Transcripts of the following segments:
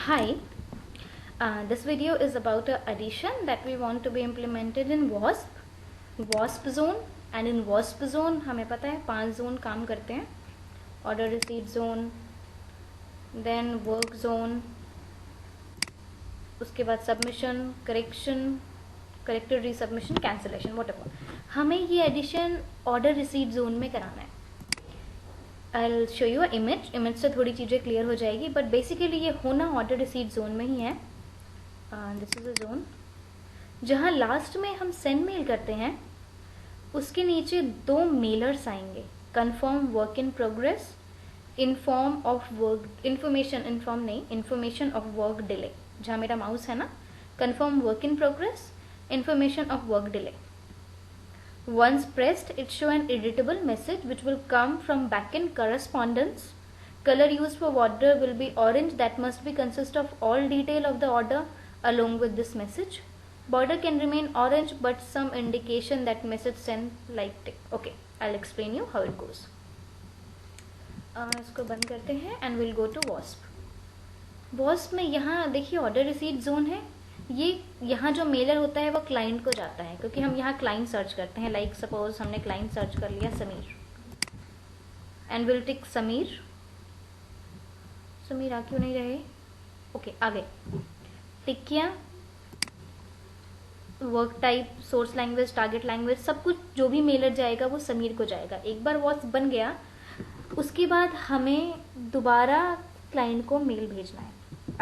Hi, this video is about a addition that we want to be implemented in WASP zone, and in WASP zone हमें पता है 5 zone काम करते हैं. Order receipt zone, then work zone, उसके बाद submission, correction, corrected resubmission, cancellation, whatever. हमें ये एडिशन ऑर्डर रिसीट जोन में कराना है. I'll show you a image से थोड़ी चीज़ें क्लियर हो जाएगी, बट बेसिकली ये होना ऑर्डर रिसीट जोन में ही है. दिस इज अ जोन जहाँ लास्ट में हम सेंड मेल करते हैं, उसके नीचे 2 मेलर्स आएंगे. Confirm work in progress, inform of work, information of work delay. जहाँ मेरा माउस है ना, confirm work in progress, information of work delay. Once pressed, it show an editable message which will come from backend correspondence. Color used for order will be orange. That must be consist of all detail of the order along with this message. Border can remain orange, but some indication that message sent like tick. Okay, I'll explain you how it goes. इसको बंद करते हैं and we'll go to WASP. WASP में यहाँ देखिए order receipt zone है. ये यहाँ जो मेलर होता है वो क्लाइंट को जाता है, क्योंकि हम यहाँ क्लाइंट सर्च करते हैं. लाइक सपोज हमने क्लाइंट सर्च कर लिया Sameer, and will tick Sameer. Sameer आ क्यों नहीं रहे? ओके, आ गए. टिक किया. Work type, source language, target language, सब कुछ जो भी मेलर जाएगा वो समीर को जाएगा. एक बार वॉस बन गया, उसके बाद हमें दोबारा क्लाइंट को मेल भेजना है.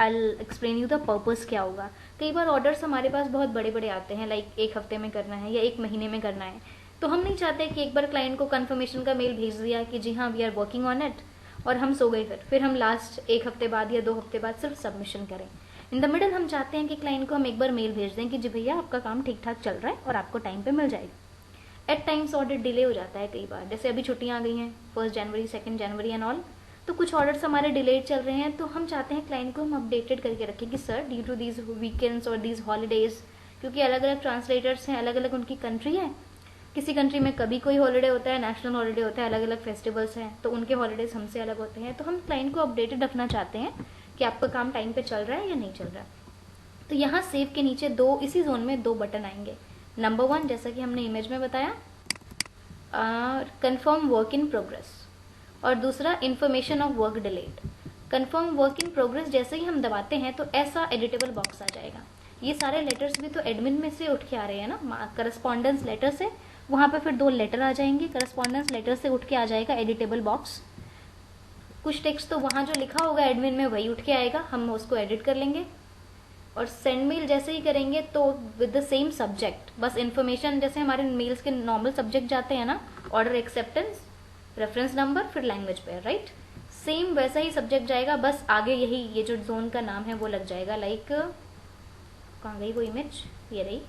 I'll explain you the purpose क्या होगा. कई बार ऑर्डर्स हमारे पास बहुत बड़े बड़े आते हैं, लाइक 1 हफ्ते में करना है या 1 महीने में करना है, तो हम नहीं चाहते कि एक बार क्लाइंट को कंफर्मेशन का मेल भेज दिया कि जी हाँ we are working on it, और हम सो गए. फिर हम लास्ट 1 हफ्ते बाद या 2 हफ्ते बाद सिर्फ सबमिशन करें. इन द मिडल हम चाहते हैं कि क्लाइंट को हम एक बार मेल भेज दें कि जी भैया आपका काम ठीक ठाक चल रहा है और आपको टाइम पे मिल जाएगा. एट टाइम्स ऑर्डर डिले हो जाता है कई बार, जैसे अभी छुट्टियाँ आ गई हैं 1 जनवरी 2 जनवरी एंड ऑल, तो कुछ ऑर्डर्स हमारे डिलेड चल रहे हैं. तो हम चाहते हैं क्लाइंट को हम अपडेटेड करके रखें कि sir due to these weekends और दीज हॉलीडेज, क्योंकि अलग अलग ट्रांसलेटर्स हैं, अलग अलग उनकी कंट्री है. किसी कंट्री में कभी कोई हॉलीडे होता है, नेशनल हॉलीडे होता है, अलग अलग फेस्टिवल्स हैं, तो उनके हॉलीडेज हमसे अलग होते हैं. तो हम क्लाइंट को अपडेटेड रखना चाहते हैं कि आपका काम टाइम पे चल रहा है या नहीं चल रहा है. तो यहाँ सेव के नीचे इसी जोन में 2 बटन आएंगे. नंबर 1 जैसा कि हमने इमेज में बताया, कन्फर्म वर्क इन प्रोग्रेस, और दूसरा information of work delayed. Confirm work in progress जैसे ही हम दबाते हैं तो ऐसा एडिटेबल बॉक्स आ जाएगा. ये सारे लेटर्स भी तो एडमिन में से उठ के आ रहे हैं ना, करस्पॉन्डेंस लेटर से. वहाँ पे फिर 2 लेटर आ जाएंगे, करस्पॉन्डेंस लेटर से उठ के आ जाएगा एडिटेबल बॉक्स. कुछ टेक्स्ट तो वहाँ जो लिखा होगा एडमिन में वही उठ के आएगा, हम उसको एडिट कर लेंगे. और सेंड मेल जैसे ही करेंगे तो विद द सेम सब्जेक्ट, बस इन्फॉर्मेशन जैसे हमारे मेल्स के नॉर्मल सब्जेक्ट जाते हैं ना, ऑर्डर एक्सेप्टेंस, रेफरेंस नंबर, फिर लैंग्वेज पेयर, राइट. सेम वैसा ही सब्जेक्ट जाएगा, बस आगे यही ये जो जोन का नाम है वो लग जाएगा. लाइक कहाँ गई वो इमेज, ये रही.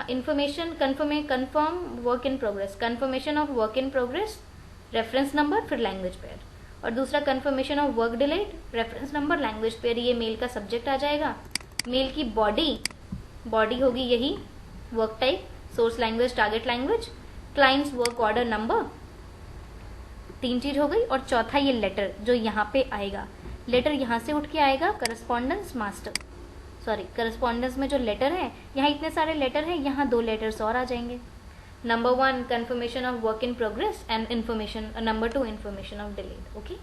Information confirm work in progress, confirmation of work in progress, reference number, फिर लैंग्वेज पेयर. और दूसरा confirmation of work delayed, reference number, language pair. ये मेल का सब्जेक्ट आ जाएगा. मेल की बॉडी होगी यही, work type, source language, target language, clients work order number. 3 चीज हो गई. और चौथा ये लेटर जो यहाँ पे आएगा, लेटर यहाँ से उठ के आएगा, करस्पॉन्डेंस मास्टर, सॉरी करस्पॉन्डेंस में जो लेटर है, यहाँ इतने सारे लेटर हैं, यहाँ 2 लेटर्स और आ जाएंगे. Number 1 confirmation of work in progress and information, number 2 information of delayed. Okay,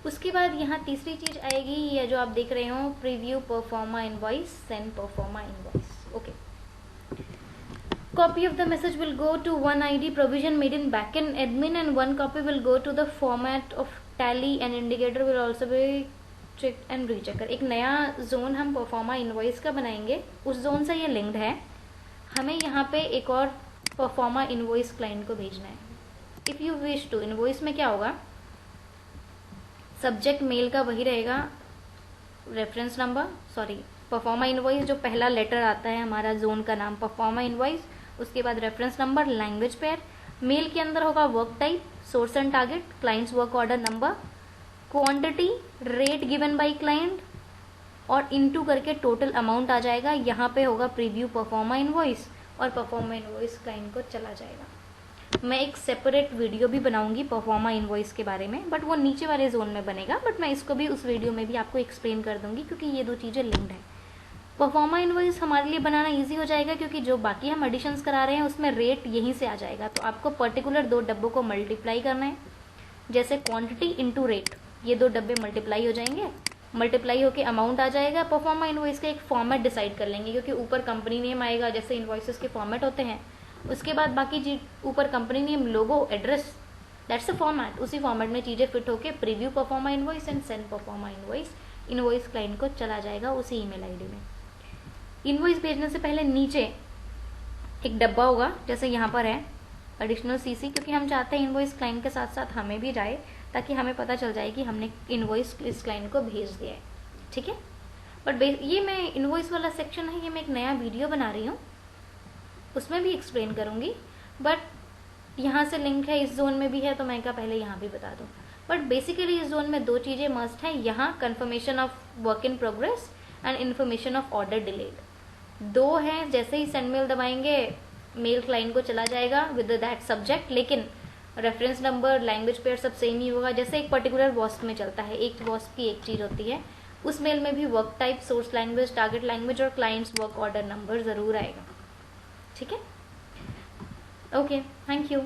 उसके बाद यहाँ तीसरी चीज आएगी, ये जो आप देख रहे हो, preview proforma invoice, send proforma invoice. Okay, copy of the message will go to one ID provision made in backend admin, and one copy will go to the format of tally, and indicator will also be checked and rechecker. एक नया zone हम proforma invoice का बनाएंगे, उस zone से ये linked है. हमें यहाँ पे एक और परफॉर्मा इनवॉइस क्लाइंट को भेजना है. If you wish to, invoice में क्या होगा, सब्जेक्ट मेल का वही रहेगा, reference number, sorry proforma invoice जो पहला लेटर आता है हमारा जोन का नाम परफॉर्मा इनवॉइस, उसके बाद reference number, language pair. Mail के अंदर होगा work type, source and target, client's work order number, quantity, rate given by client, और इनटू करके टोटल अमाउंट आ जाएगा. यहाँ पे होगा प्रीव्यू परफॉर्मा इनवॉइस, और परफॉर्मा इनवॉइस क्लाइंट को चला जाएगा. मैं एक सेपरेट वीडियो भी बनाऊंगी परफॉर्मा इनवॉइस के बारे में, बट वो नीचे वाले जोन में बनेगा, बट मैं इसको भी उस वीडियो में भी आपको एक्सप्लेन कर दूंगी क्योंकि ये दो चीज़ें लिंक्ड है। परफॉर्मा इनवॉइस हमारे लिए बनाना ईजी हो जाएगा क्योंकि जो बाकी हम एडिशंस करा रहे हैं उसमें रेट यहीं से आ जाएगा। तो आपको पर्टिकुलर 2 डब्बों को मल्टीप्लाई करना है, जैसे क्वांटिटी इंटू रेट, ये 2 डब्बे मल्टीप्लाई हो जाएंगे, मल्टीप्लाई होकर अमाउंट आ जाएगा। परफॉर्मा इनवॉइस का एक फॉर्मेट डिसाइड कर लेंगे क्योंकि ऊपर कंपनी नेम आएगा जैसे इनवॉइसेस के फॉर्मेट होते हैं। उसके बाद बाकी चीज ऊपर company name, logo, address, that's a format. उसी फॉर्मेट में चीज़ें फिट होकर preview proforma invoice and send proforma invoice, invoice client को चला जाएगा उसी ईमेल आईडी में। इनवॉइस भेजने से पहले नीचे एक डब्बा होगा जैसे यहाँ पर है एडिशनल सीसी, क्योंकि हम चाहते हैं इनवॉइस क्लाइंट के साथ साथ हमें भी जाए ताकि हमें पता चल जाए कि हमने इनवॉइस इस क्लाइंट को भेज दिया है। ठीक है, बट ये मैं इनवॉइस वाला सेक्शन है, ये मैं एक नया वीडियो बना रही हूँ, उसमें भी एक्सप्लेन करूँगी, बट यहाँ से लिंक है, इस जोन में भी है तो मैं क्या पहले यहाँ भी बता दूँ। बट बेसिकली इस जोन में 2 चीज़ें मस्ट हैं, यहाँ confirmation of work in progress and information of order delayed. 2 हैं, जैसे ही सेंड मेल दबाएंगे मेल क्लाइंट को चला जाएगा विद दैट सब्जेक्ट, लेकिन रेफरेंस नंबर, लैंग्वेज पेयर सब सेम ही होगा जैसे एक पर्टिकुलर वॉस्प में चलता है। एक वॉस्प की एक चीज़ होती है, उस मेल में भी work type, source language, target language और क्लाइंट्स वर्क ऑर्डर नंबर ज़रूर आएगा। ठीक है, ओके, थैंक यू।